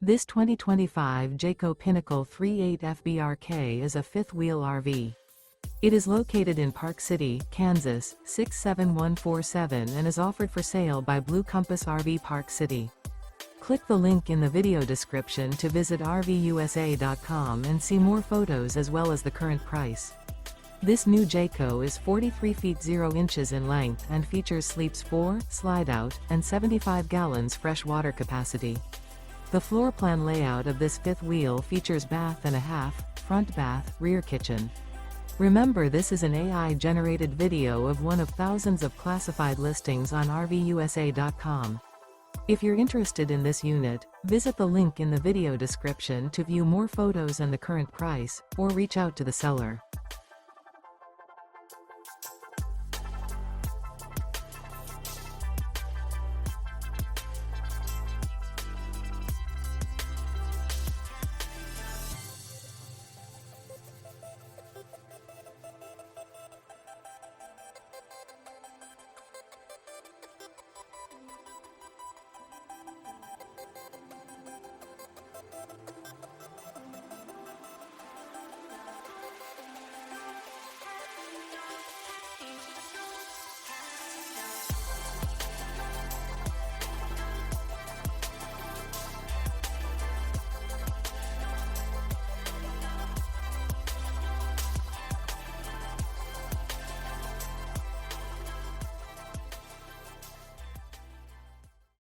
This 2025 Jayco Pinnacle 38 FBRK is a fifth-wheel RV. It is located in Park City, Kansas, 67147 and is offered for sale by Blue Compass RV Park City. Click the link in the video description to visit RVUSA.com and see more photos as well as the current price. This new Jayco is 43 feet 0 inches in length and features sleeps 4, slide-out, and 75 gallons fresh water capacity. The floor plan layout of this fifth wheel features bath and a half, front bath, rear kitchen. Remember, this is an AI-generated video of one of thousands of classified listings on RVUSA.com. If you're interested in this unit, visit the link in the video description to view more photos and the current price, or reach out to the seller.